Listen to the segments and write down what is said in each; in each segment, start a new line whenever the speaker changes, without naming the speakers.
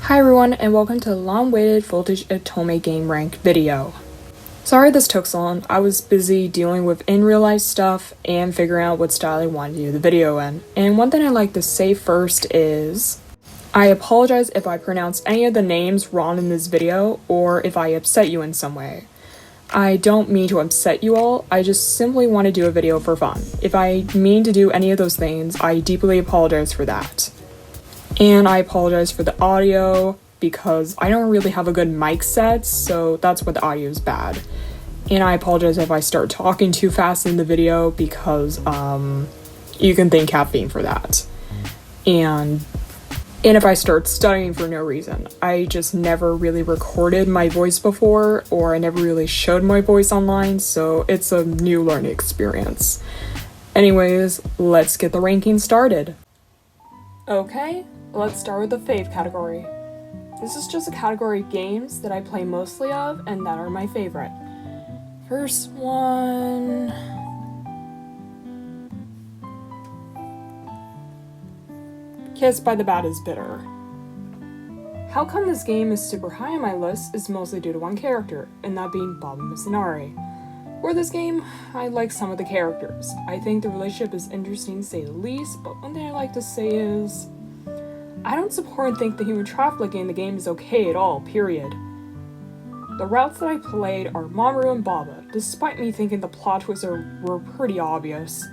Hi everyone, and welcome to the long-awaited Voltage Otome game rank video. Sorry this took so long. I was busy dealing with in-real-life stuff and figuring out what style I wanted to do the video in. And one thing I'd like to say first is, I apologize if I pronounce any of the names wrong in this video, or if I upset you in some way. I don't mean to upset you all, I just simply want to do a video for fun. If I mean to do any of those things, I deeply apologize for that. And I apologize for the audio because I don't really have a good mic set, so that's why the audio is bad. And I apologize if I start talking too fast in the video because you can thank caffeine for that. And if I start stuttering for no reason. I just never really recorded my voice before, or I never really showed my voice online, so it's a new learning experience. Anyways, let's get the ranking started. Okay. Let's start with the fave category. This is just a category of games that I play mostly of and that are my favorite. First one... Kissed by the Bad is Bitter. How come this game is super high on my list is mostly due to one character, and that being Bob and Missinari. For this game, I like some of the characters. I think the relationship is interesting to say the least, but one thing I like to say is... I don't support and think the human trafficking in the game is okay at all, period. The routes that I played are Mamoru and Baba, despite me thinking the plot twists were pretty obvious.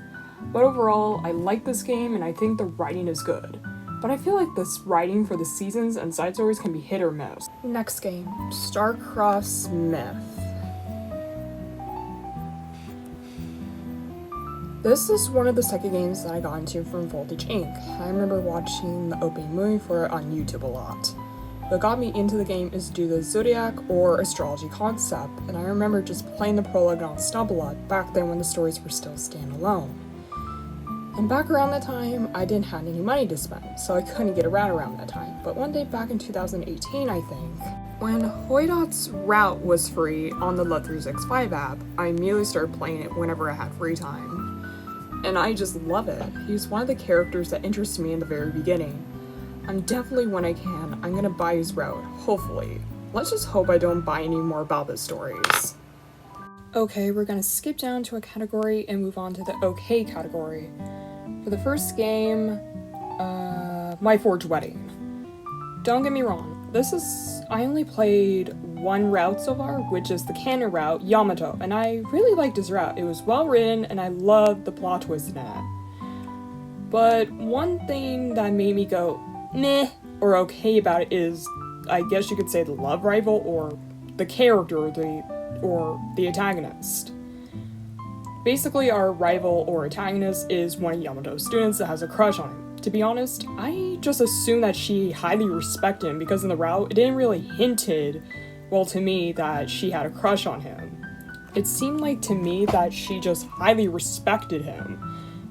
But overall, I like this game and I think the writing is good. But I feel like this writing for the seasons and side stories can be hit or miss. Next game, Star-Crossed Myth. This is one of the second games that I got into from Voltage Inc. I remember watching the opening movie for it on YouTube a lot. What got me into the game is due to the zodiac or astrology concept, and I remember just playing the prologue on Ballad back then when the stories were still standalone. And back around that time, I didn't have any money to spend, so I couldn't get around that time. But one day back in 2018, I think, when Hoidot's route was free on the Love365 app, I immediately started playing it whenever I had free time. And I just love it. He's one of the characters that interested me in the very beginning. I'm definitely, when I can, I'm gonna buy his route, hopefully. Let's just hope I don't buy any more Baba stories. Okay, we're gonna skip down to a category and move on to the okay category. For the first game, My Forged Wedding. Don't get me wrong, I only played one route so far, which is the canon route, Yamato, and I really liked his route. It was well written, and I loved the plot twist in it. But one thing that made me go, meh, or okay about it is, I guess you could say the love rival, or the character, or the antagonist. Basically, our rival or antagonist is one of Yamato's students that has a crush on him. To be honest, I just assumed that she highly respected him because in the route, it didn't really hinted, well, to me, that she had a crush on him. It seemed like to me that she just highly respected him.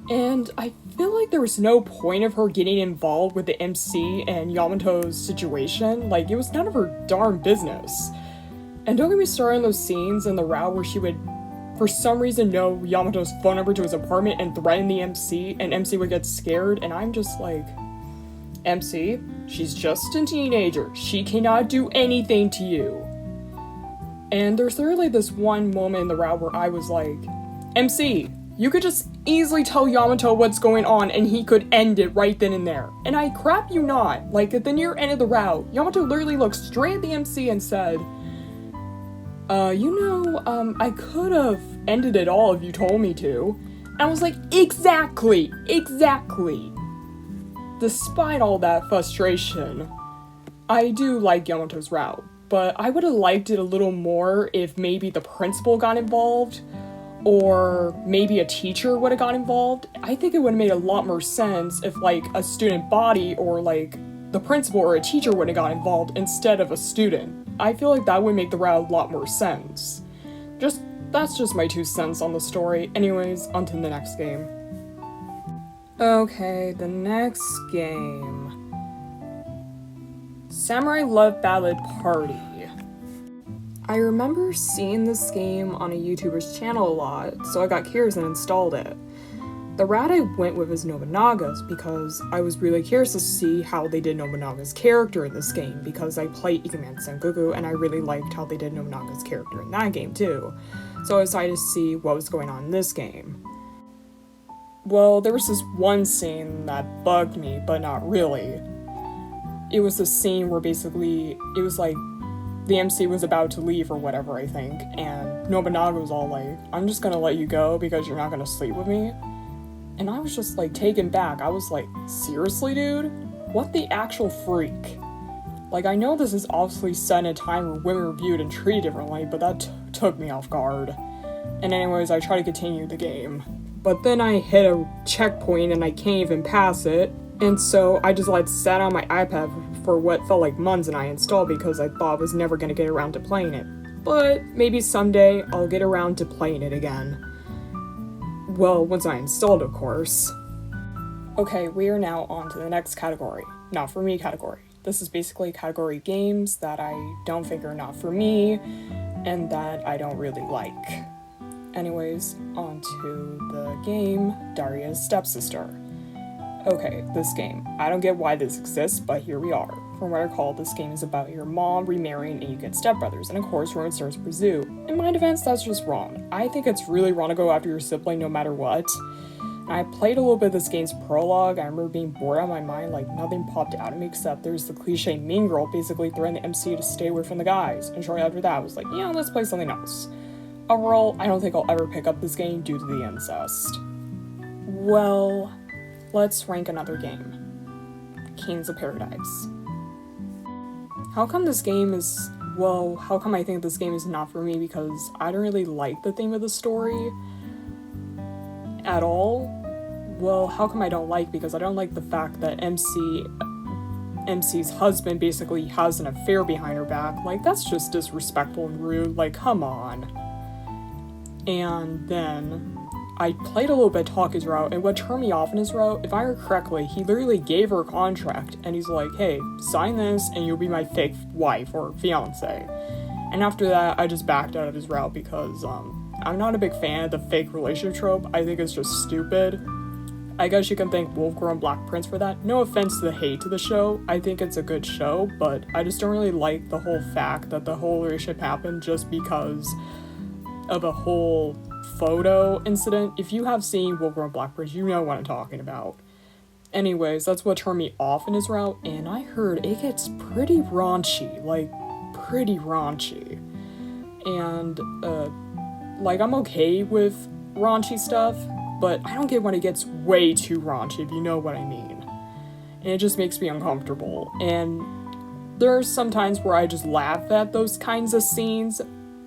And I feel like there was no point of her getting involved with the MC and Yamato's situation. Like, it was none of her darn business. And don't get me started on those scenes in the route where she would, for some reason, know Yamato's phone number to his apartment and threaten the MC, and MC would get scared, and I'm just like, MC, she's just a teenager. She cannot do anything to you. And there's literally this one moment in the route where I was like, MC, you could just easily tell Yamato what's going on and he could end it right then and there. And I crap you not, like at the near end of the route, Yamato literally looked straight at the MC and said, I could have ended it all if you told me to. And I was like, exactly. Despite all that frustration, I do like Yamato's route, but I would have liked it a little more if maybe the principal got involved, or maybe a teacher would have got involved. I think it would have made a lot more sense if like a student body or like the principal or a teacher would have got involved instead of a student. I feel like that would make the route a lot more sense. That's just my 2 cents on the story. Anyways, on to the next game. Okay, the next game. Samurai Love Ballad Party. I remember seeing this game on a YouTuber's channel a lot, so I got curious and installed it. The route I went with is Nobunaga's because I was really curious to see how they did Nobunaga's character in this game because I played Ikemen Sengoku and I really liked how they did Nobunaga's character in that game too. So I decided to see what was going on in this game. Well, there was this one scene that bugged me, but not really. It was the scene where basically it was like the MC was about to leave or whatever, I think, and Nobunaga was all like, I'm just gonna let you go because you're not gonna sleep with me. And I was just like taken back. I was like, seriously, dude? What the actual freak? Like, I know this is obviously set in a time where women were viewed and treated differently, but that took me off guard. And anyways, I tried to continue the game. But then I hit a checkpoint and I can't even pass it. And so I just sat on my iPad for what felt like months and I installed because I thought I was never going to get around to playing it. But maybe someday I'll get around to playing it again. Well, once I installed, of course. Okay, we are now on to the next category. Not for me category. This is basically category games that I don't think are not for me and that I don't really like. Anyways, on to the game, Daria's Stepsister. Okay, this game. I don't get why this exists, but here we are. From what I recall, this game is about your mom remarrying and you get stepbrothers, and of course, Roman starts to pursue. In my defense, that's just wrong. I think it's really wrong to go after your sibling no matter what. I played a little bit of this game's prologue. I remember being bored out of my mind, like nothing popped out at me except there's the cliche mean girl basically threatening the MC to stay away from the guys, and shortly after that I was like, yeah, let's play something else. Overall, I don't think I'll ever pick up this game due to the incest. Well, let's rank another game. Kings of Paradise. How come I think this game is not for me? Because I don't really like the theme of the story at all. Well, how come I don't like? Because I don't like the fact that MC's husband basically has an affair behind her back. Like, that's just disrespectful and rude. Like, come on. And then I played a little bit Taku's route, and what turned me off in his route, if I remember correctly, he literally gave her a contract, and he's like, hey, sign this, and you'll be my fake wife or fiance. And after that, I just backed out of his route because, I'm not a big fan of the fake relationship trope. I think it's just stupid. I guess you can thank Wolf Girl and Black Prince for that. No offense to the hate to the show. I think it's a good show, but I just don't really like the whole fact that the whole relationship happened just because of a whole photo incident. If you have seen Wolf Girl and Black Prince, you know what I'm talking about. Anyways, that's what turned me off in his route, and I heard it gets pretty raunchy. Like, pretty raunchy. And, I'm okay with raunchy stuff, but I don't get when it gets way too raunchy, if you know what I mean. And it just makes me uncomfortable. And there are some times where I just laugh at those kinds of scenes,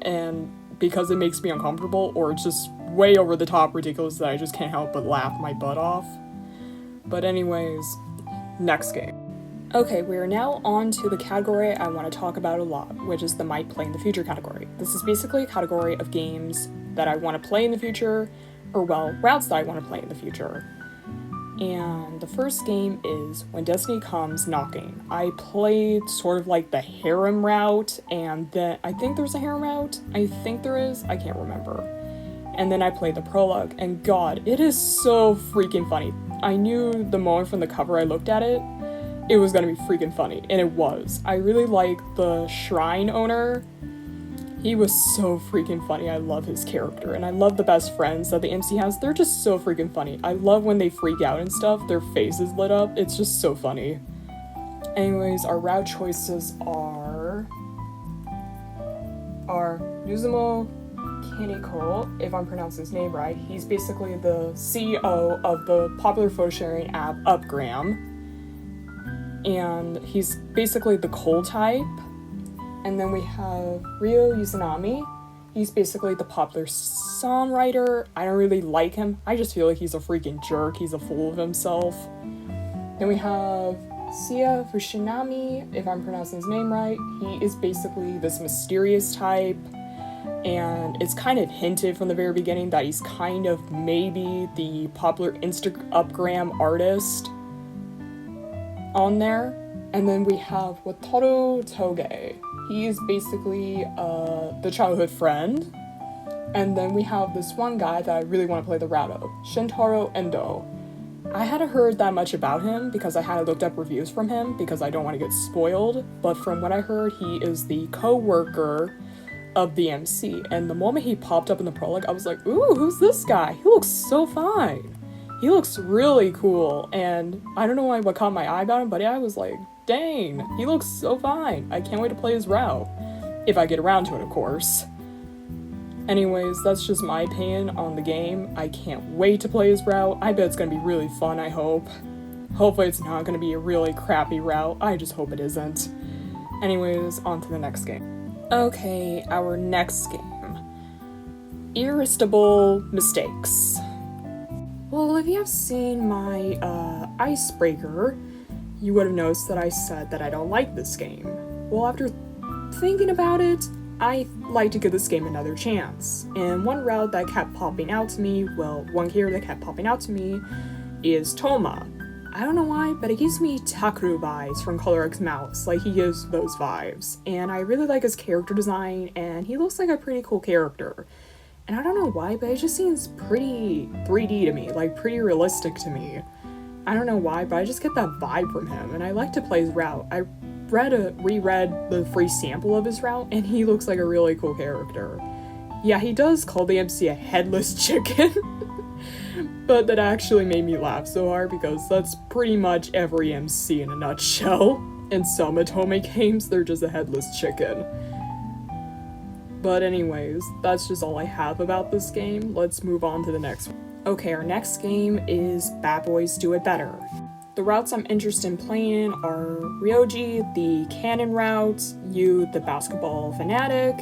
and because it makes me uncomfortable, or it's just way over the top ridiculous that I just can't help but laugh my butt off. But anyways, next game. Okay, we are now on to the category I want to talk about a lot, which is the might play in the future category. This is basically a category of games that I want to play in the future, or routes that I want to play in the future. And the first game is When Destiny Comes Knocking. I played sort of like the harem route, and then I think there's a harem route. I think there is. I can't remember. And then I played the prologue, and God, it is so freaking funny. I knew the moment from the cover I looked at it was gonna be freaking funny, and it was. I really like the shrine owner. He was so freaking funny. I love his character, and I love the best friends that the MC has. They're just so freaking funny. I love when they freak out and stuff. Their faces lit up. It's just so funny. Anyways, our route choices are Nuzumo Kiniko, if I'm pronouncing his name right. He's basically the CEO of the popular photo sharing app Upgram. And he's basically the cold type. And then we have Ryo Izanami. He's basically the popular songwriter. I don't really like him. I just feel like he's a freaking jerk. He's a fool of himself. Then we have Sia Fushinami, if I'm pronouncing his name right. He is basically this mysterious type. And it's kind of hinted from the very beginning that he's kind of maybe the popular Instagram artist on there. And then we have Wataru Toge. He is basically the childhood friend. And then we have this one guy that I really want to play the route of, Shintaro Endo. I hadn't heard that much about him because I hadn't looked up reviews from him because I don't want to get spoiled, but from what I heard, he is the co-worker of the MC, and the moment he popped up in the prologue, I was like, ooh, who's this guy? He looks so fine. He looks really cool, and I don't know what caught my eye about him, but I was like, dang, he looks so fine. I can't wait to play his route. If I get around to it, of course. Anyways, that's just my opinion on the game. I can't wait to play his route. I bet it's gonna be really fun, I hope. Hopefully it's not gonna be a really crappy route. I just hope it isn't. Anyways, on to the next game. Okay, our next game. Irresistible Mistakes. Well, if you have seen my icebreaker, you would have noticed that I said that I don't like this game. Well, after thinking about it, I like to give this game another chance. And one route that kept popping out to me, well, one character that kept popping out to me is Toma. I don't know why, but it gives me Takeru vibes from Color X Mouse, like he gives those vibes. And I really like his character design, and he looks like a pretty cool character. And I don't know why, but it just seems pretty 3D to me, like pretty realistic to me. I don't know why, but I just get that vibe from him, and I like to play his route. I reread the free sample of his route, and he looks like a really cool character. Yeah, he does call the MC a headless chicken, but that actually made me laugh so hard because that's pretty much every MC in a nutshell. In some Otome games, they're just a headless chicken. But anyways, that's just all I have about this game. Let's move on to the next one. Okay, our next game is Bad Boys Do It Better. The routes I'm interested in playing are Ryoji, the canon route, Yu, the basketball fanatic,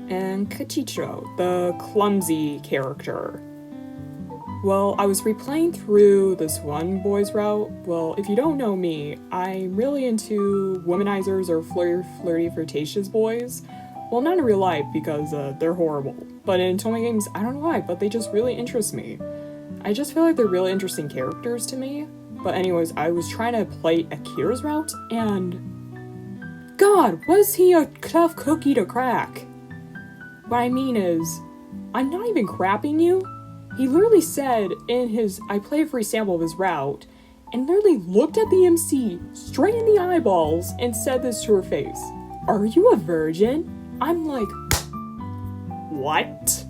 and Kachicho, the clumsy character. Well, I was replaying through this one boy's route. Well, if you don't know me, I'm really into womanizers or flirty, flirtatious boys. Well, not in real life because they're horrible. But in Otome games, I don't know why, but they just really interest me. I just feel like they're really interesting characters to me. But anyways, I was trying to play Akira's route, and God, was he a tough cookie to crack? What I mean is, I'm not even crapping you. He literally said in his, I played a free sample of his route, and literally looked at the MC straight in the eyeballs and said this to her face. Are you a virgin? I'm like, what?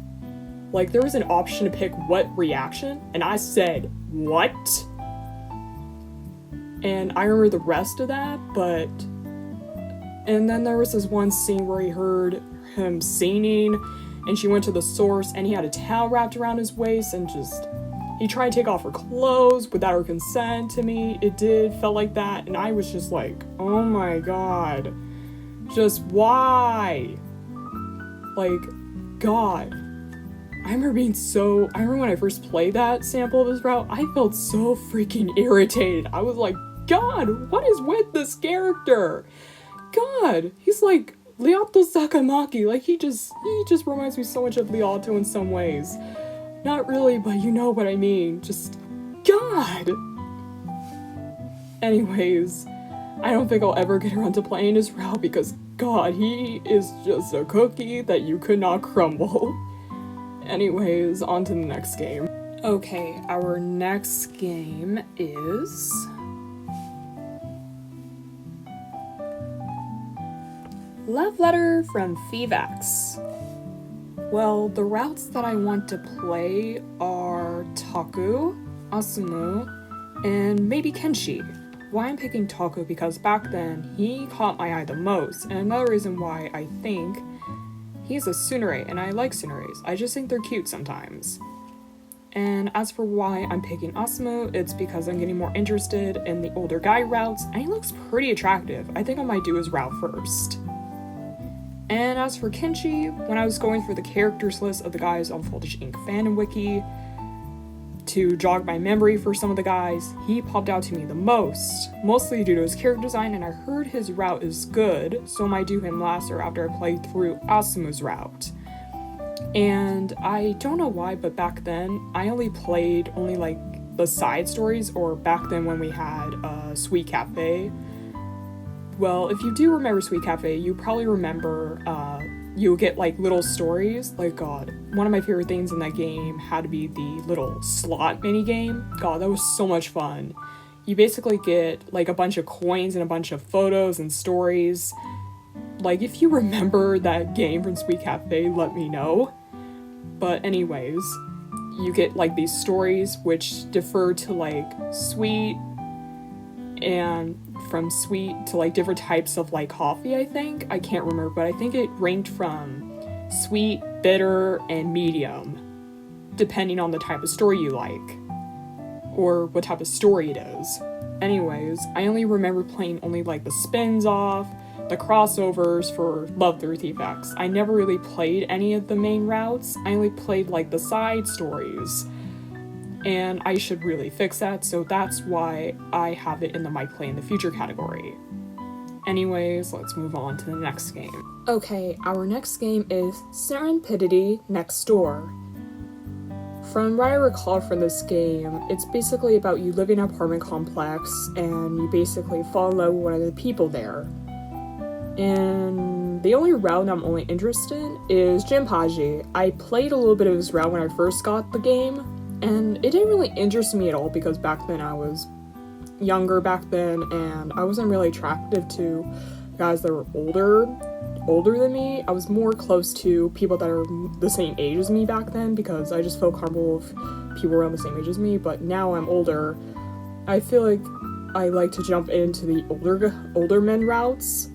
Like, there was an option to pick what reaction, and I said, what? And I remember the rest of that, but... And then there was this one scene where he heard him singing, and she went to the source, and he had a towel wrapped around his waist, and just... He tried to take off her clothes without her consent to me. It felt like that, and I was just like, oh my god. Just why? Like, God. I remember when I first played that sample of his route, I felt so freaking irritated. I was like, God, what is with this character? God, he's like Lyato Sakamaki. Like, he just reminds me so much of Lyato in some ways. Not really, but you know what I mean. Just, God. Anyways, I don't think I'll ever get around to playing his route because, God, he is just a cookie that you could not crumble. Anyways, on to the next game. Okay, our next game is... Love Letter from Fevax. Well, the routes that I want to play are Taku, Asumu, and maybe Kenshi. Why I'm picking Taku because back then, he caught my eye the most, and another reason why I think he's a tsundere, and I like tsunderes. I just think they're cute sometimes. And as for why I'm picking Asumu, it's because I'm getting more interested in the older guy routes, and he looks pretty attractive. I think I might do his route first. And as for Kenshi, when I was going through the characters list of the guys on Voltage Inc. fandom wiki to jog my memory for some of the guys, he popped out to me the most, mostly due to his character design, and I heard his route is good, so I might do him last or after I played through Asumu's route. And I don't know why, but back then, I only played like the side stories, or back then when we had Sweet Cafe. Well, if you do remember Sweet Cafe, you probably remember you'll get like little stories. Like, God, one of my favorite things in that game had to be the little slot mini game. God, that was so much fun. You basically get like a bunch of coins and a bunch of photos and stories. Like, if you remember that game from Sweet Cafe, let me know. But anyways, you get like these stories which differ to like sweet, and from sweet to like different types of like coffee, I think. I can't remember, but I think it ranked from sweet, bitter, and medium, depending on the type of story you like, or what type of story it is. Anyways, I only remember playing only like the spins off, the crossovers for Love the Earth Effects. I never really played any of the main routes. I only played like the side stories. And I should really fix that, so that's why I have it in the might play in the future category. Anyways, let's move on to the next game. Okay, our next game is Serendipity Next Door. From what I recall from this game, it's basically about you living in an apartment complex and you basically fall in love with one of the people there. And the only route I'm only interested in is Jinpaji. I played a little bit of his route when I first got the game, and it didn't really interest me at all because back then I was younger and I wasn't really attracted to guys that were older than me. I was more close to people that are the same age as me back then because I just felt comfortable with people around the same age as me. But now I'm older, I feel like I like to jump into the older men routes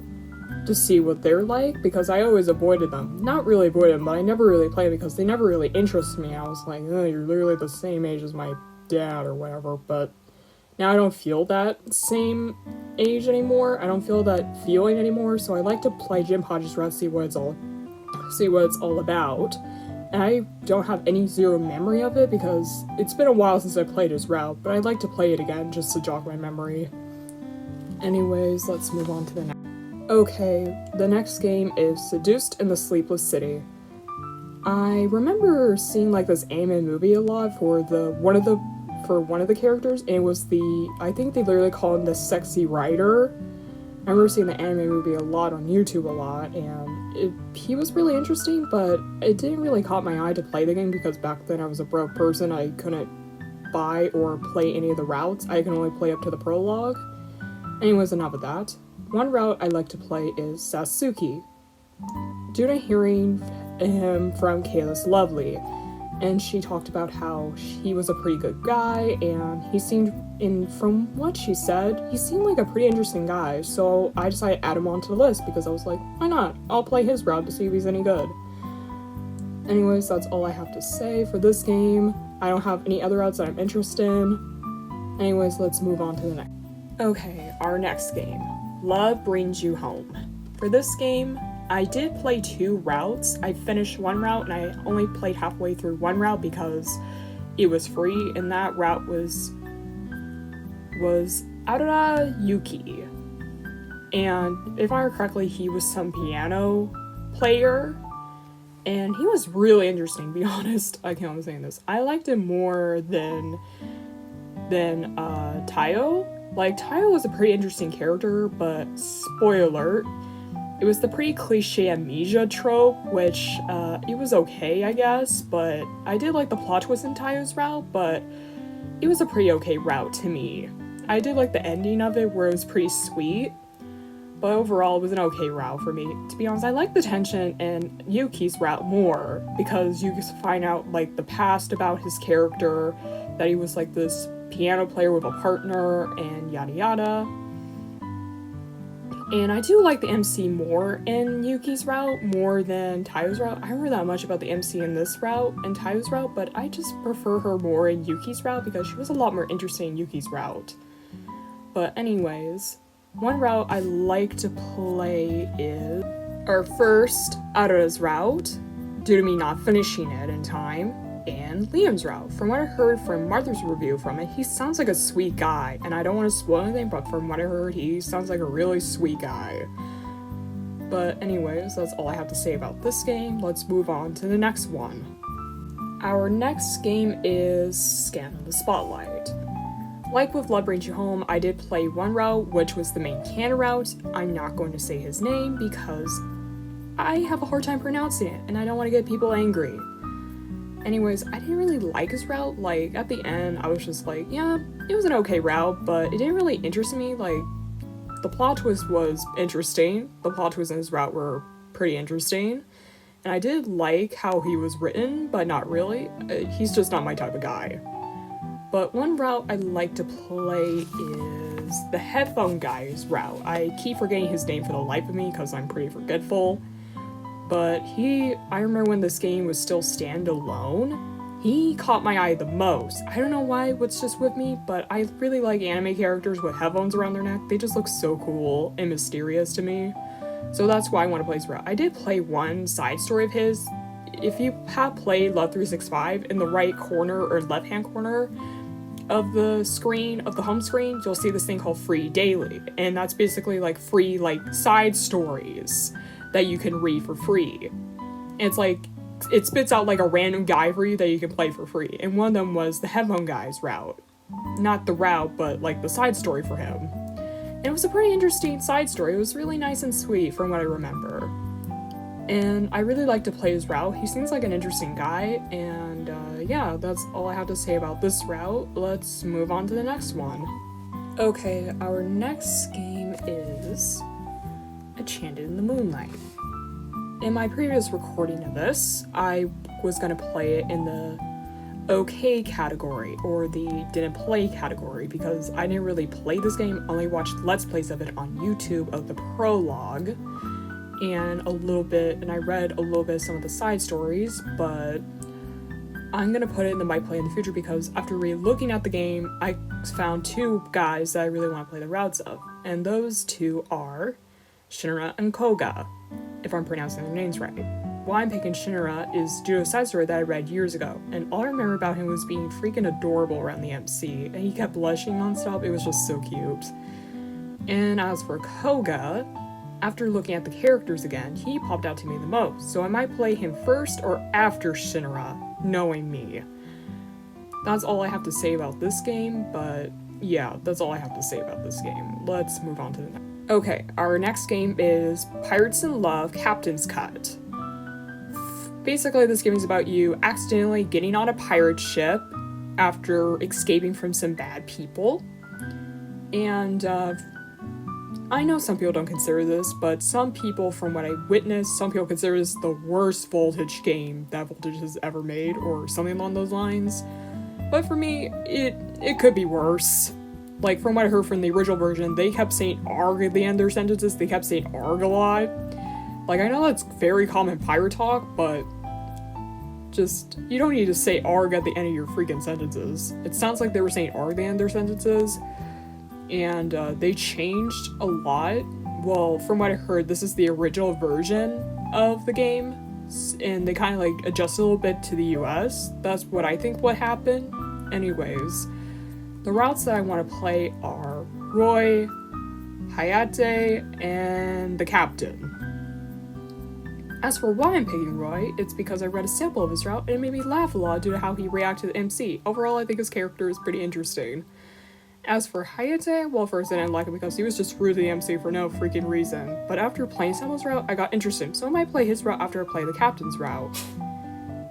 to see what they're like, because I always avoided them. Not really avoided them, but I never really played because they never really interested me. I was like, oh, you're literally the same age as my dad or whatever, but now I don't feel that same age anymore. I don't feel that feeling anymore, so I like to play Jinpaji's route, see what it's all about. And I don't have any zero memory of it because it's been a while since I played his route, but I'd like to play it again just to jog my memory. Anyways, let's move on to the next. Okay, the next game is Seduced in the Sleepless City. I remember seeing like this anime movie a lot for one of the characters, and it was I think they literally call him the sexy writer. I remember seeing the anime movie a lot on YouTube a lot, and he was really interesting, but it didn't really caught my eye to play the game because back then I was a broke person. I couldn't buy or play any of the routes. I can only play up to the prologue. Anyways, enough of that. One route I like to play is Sasuke, due to hearing him from Kayla's Lovely, and she talked about how he was a pretty good guy, and from what she said, he seemed like a pretty interesting guy, so I decided to add him onto the list because I was like, why not? I'll play his route to see if he's any good. Anyways, that's all I have to say for this game. I don't have any other routes that I'm interested in. Anyways, let's move on to the next. Okay, our next game. Love Brings You Home. For this game, I did play 2 routes. I finished one route and I only played halfway through one route because it was free, and that route was Arara Yuki. And if I remember correctly, he was some piano player, and he was really interesting, to be honest. I can't saying this. I liked him more than Tayo. Like, Tayo was a pretty interesting character, but spoiler alert, it was the pretty cliche amnesia trope, which, it was okay, I guess, but I did like the plot twist in Tayo's route, but it was a pretty okay route to me. I did like the ending of it, where it was pretty sweet, but overall it was an okay route for me. To be honest, I like the tension in Yuki's route more, because you just find out, like, the past about his character, that he was, like, this piano player with a partner, and yada yada. And I do like the MC more in Yuki's route, more than Tayo's route. I don't remember that much about the MC in this route and Tayo's route, but I just prefer her more in Yuki's route because she was a lot more interesting in Yuki's route. But anyways, one route I like to play is our first Arara's route, due to me not finishing it in time, and Liam's route. From what I heard from Martha's review from it, he sounds like a sweet guy, and I don't want to spoil anything, but from what I heard, he sounds like a really sweet guy. But anyways, that's all I have to say about this game. Let's move on to the next one. Our next game is Scandal the Spotlight. Like with Love Brings You Home, I did play one route, which was the main canon route. I'm not going to say his name because I have a hard time pronouncing it, and I don't want to get people angry. Anyways, I didn't really like his route. Like, at the end, I was just like, yeah, it was an okay route, but it didn't really interest me. Like, the plot twist was interesting. The plot twists in his route were pretty interesting. And I did like how he was written, but not really. He's just not my type of guy. But one route I like to play is the headphone guy's route. I keep forgetting his name for the life of me because I'm pretty forgetful. But I remember when this game was still standalone, he caught my eye the most. I don't know why, what's just with me, but I really like anime characters with headphones around their neck. They just look so cool and mysterious to me. So that's why I want to play his route. I did play one side story of his. If you have played Love 365, in the right corner or left-hand corner of the screen, of the home screen, you'll see this thing called Free Daily. And that's basically like free like side stories that you can read for free. And it's like, it spits out like a random guide for you that you can play for free. And one of them was the headphone guy's route. Not the route, but like the side story for him. And it was a pretty interesting side story. It was really nice and sweet from what I remember. And I really like to play his route. He seems like an interesting guy. And yeah, that's all I have to say about this route. Let's move on to the next one. Okay, our next game is Enchanted in the Moonlight. In my previous recording of this, I was going to play it in the okay category or the didn't play category because I didn't really play this game, only watched Let's Plays of it on YouTube of the prologue and a little bit, and I read a little bit of some of the side stories, but I'm going to put it in the might play in the future because after re-looking at the game, I found two guys that I really want to play the routes of, and those two are Shinra and Koga, if I'm pronouncing their names right. Why I'm picking Shinra is due to a side story that I read years ago, and all I remember about him was being freaking adorable around the MC, and he kept blushing nonstop. It was just so cute. And as for Koga, after looking at the characters again, he popped out to me the most, so I might play him first or after Shinra, knowing me. That's all I have to say about this game, but yeah, that's all I have to say about this game. Let's move on to the next. Okay, our next game is Pirates in Love Captain's Cut. Basically, this game is about you accidentally getting on a pirate ship after escaping from some bad people. And I know some people don't consider this, but some people, from what I witnessed, some people consider this the worst Voltage game that Voltage has ever made, or something along those lines. But for me, it could be worse. Like, from what I heard from the original version, they kept saying ARG at the end of their sentences. They kept saying ARG a lot. Like, I know that's very common pirate talk, but just, you don't need to say ARG at the end of your freaking sentences. It sounds like they were saying ARG at the end of their sentences, and they changed a lot. Well, from what I heard, this is the original version of the game, and they kind of, like, adjusted a little bit to the US. That's what I think what happened. Anyways, the routes that I want to play are Roy, Hayate, and the Captain. As for why I'm picking Roy, it's because I read a sample of his route and it made me laugh a lot due to how he reacted to the MC. Overall, I think his character is pretty interesting. As for Hayate, well, first I didn't like him because he was just rude to the MC for no freaking reason. But after playing Samuel's route, I got interested, so I might play his route after I play the Captain's route.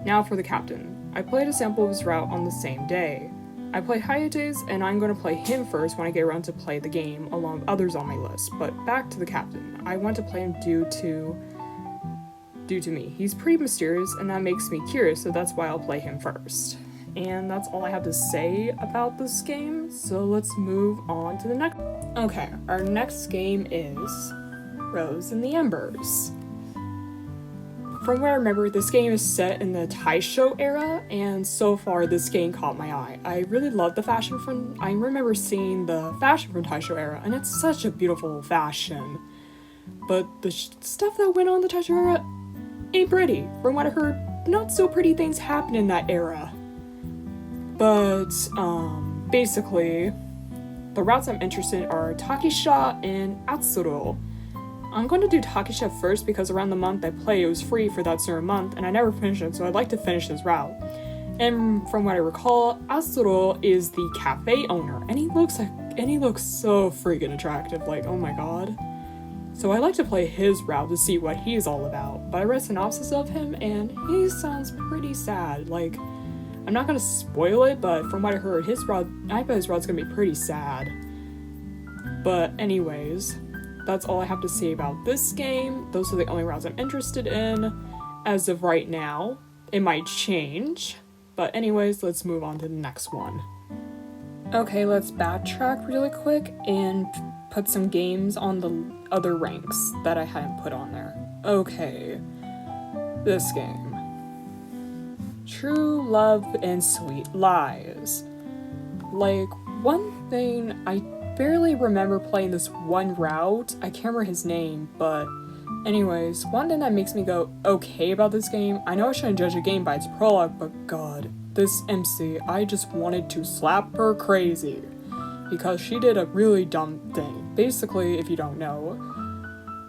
Now for the Captain. I played a sample of his route on the same day. I played Hayate's, and I'm going to play him first when I get around to play the game along with others on my list. But back to the Captain. I want to play him due to me. He's pretty mysterious, and that makes me curious, so that's why I'll play him first. And that's all I have to say about this game, so let's move on to the next. Okay, our next game is Rose and the Embers. From what I remember, this game is set in the Taisho era, and so far this game caught my eye. I really love the fashion from, I remember seeing the fashion from Taisho era, and it's such a beautiful fashion. But the stuff that went on the Taisho era ain't pretty. From what I heard, not so pretty things happen in that era. But, basically, the routes I'm interested in are Takisha and Atsuro. I'm going to do Takisha first because around the month I played, it was free for that certain month, and I never finished it, so I'd like to finish this route. And from what I recall, Atsuro is the cafe owner, and he looks so freaking attractive, like, oh my god. So I like to play his route to see what he's all about. But I read a synopsis of him and he sounds pretty sad. Like, I'm not gonna spoil it, but from what I heard, I bet his route's gonna be pretty sad. But anyways, that's all I have to say about this game. Those are the only routes I'm interested in as of right now. It might change. But anyways, let's move on to the next one. Okay, let's backtrack really quick and put some games on the other ranks that I hadn't put on there. Okay, this game. True Love and Sweet Lies. Like, one thing, I barely remember playing this one route. I can't remember his name, but anyways, one thing that makes me go okay about this game, I know I shouldn't judge a game by its prologue, but god, this MC, I just wanted to slap her crazy. Because she did a really dumb thing. Basically, if you don't know,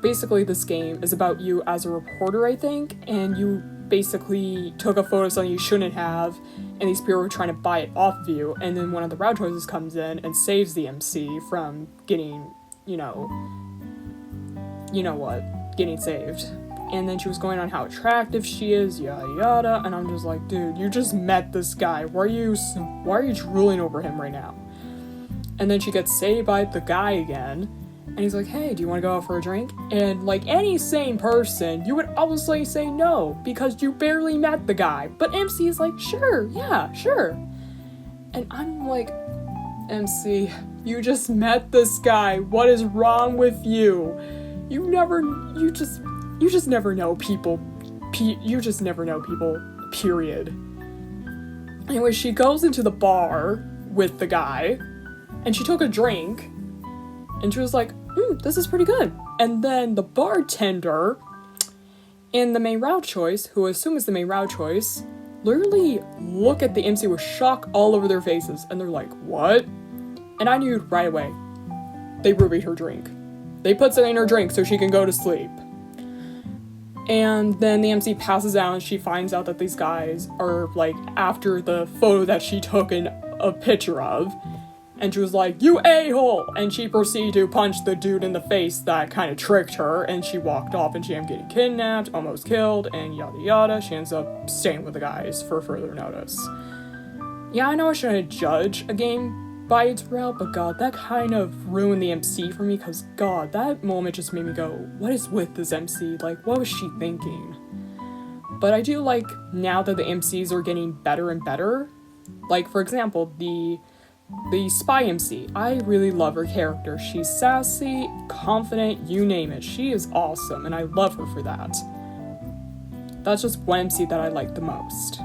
this game is about you as a reporter, I think, and you basically took a photo of something you shouldn't have, and these people were trying to buy it off of you, and then one of the route choices comes in and saves the MC from getting, getting saved. And then she was going on how attractive she is, yada yada, and I'm just like, dude, you just met this guy, why are you drooling over him right now? And then she gets saved by the guy again, and he's like, hey, do you want to go out for a drink? And like any sane person, you would obviously say no, because you barely met the guy. But MC is like, sure, yeah, sure. And I'm like, MC, you just met this guy. What is wrong with you? You just never know people. You just never know people, period. Anyway, she goes into the bar with the guy, and she took a drink, and she was like, this is pretty good. And then the bartender and the main route choice, who I assume is the main route choice, literally look at the MC with shock all over their faces, and they're like, what? And I knew right away, they rubied her drink. They put something in her drink so she can go to sleep. And then the MC passes out and she finds out that these guys are like after the photo that she took in a picture of. And she was like, you a-hole! And she proceeded to punch the dude in the face that kind of tricked her, and she walked off and she ended up getting kidnapped, almost killed, and yada yada. She ends up staying with the guys for further notice. Yeah, I know I shouldn't judge a game by its route, but god, that kind of ruined the MC for me, because god, that moment just made me go, what is with this MC? Like, what was she thinking? But I do like, now that the MCs are getting better and better, like, for example, the spy MC, I really love her character. She's sassy, confident, you name it. She is awesome, and I love her for that. That's just one MC that I like the most.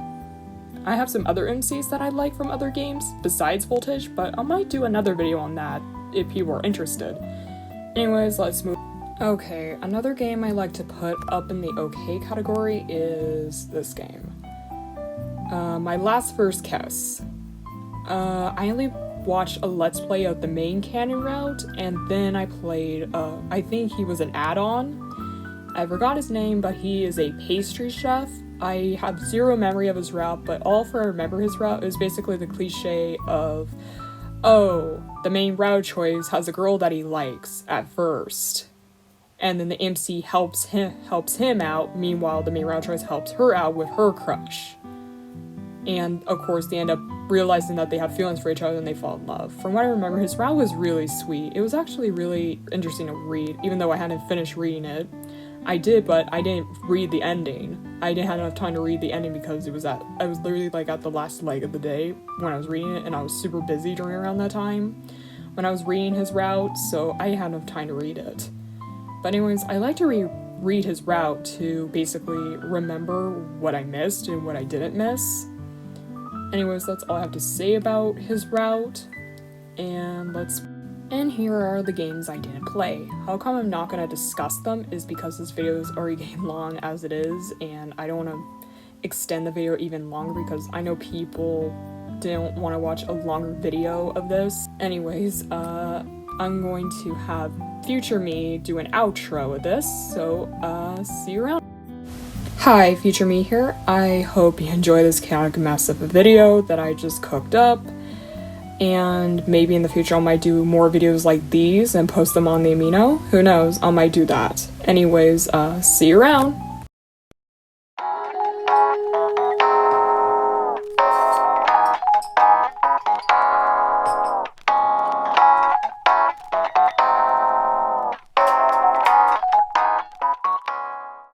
I have some other MCs that I like from other games, besides Voltage, but I might do another video on that if people are interested. Anyways, let's move. Okay, another game I like to put up in the okay category is this game. My Last First Kiss. I only watched a Let's Play of the main canon route, and then I played, I think he was an add-on. I forgot his name, but he is a pastry chef. I have zero memory of his route, but all I remember his route is basically the cliche of, oh, the main route choice has a girl that he likes at first, and then the MC helps him out, meanwhile the main route choice helps her out with her crush. And, of course, they end up realizing that they have feelings for each other and they fall in love. From what I remember, his route was really sweet. It was actually really interesting to read, even though I hadn't finished reading it. I did, but I didn't read the ending. I didn't have enough time to read the ending because I was literally, like, at the last leg of the day when I was reading it, and I was super busy during around that time when I was reading his route, so I didn't have enough time to read it. But anyways, I like to read his route to basically remember what I missed and what I didn't miss. Anyways, that's all I have to say about his route, and here are the games I didn't play. How come I'm not going to discuss them is because this video is already getting long as it is, and I don't want to extend the video even longer because I know people don't want to watch a longer video of this. Anyways, I'm going to have future me do an outro of this, so see you around. Hi, future me here. I hope you enjoy this chaotic mess of a video that I just cooked up. and maybe in the future I might do more videos like these and post them on the amino. Who knows, I might do that. Anyways, see you around!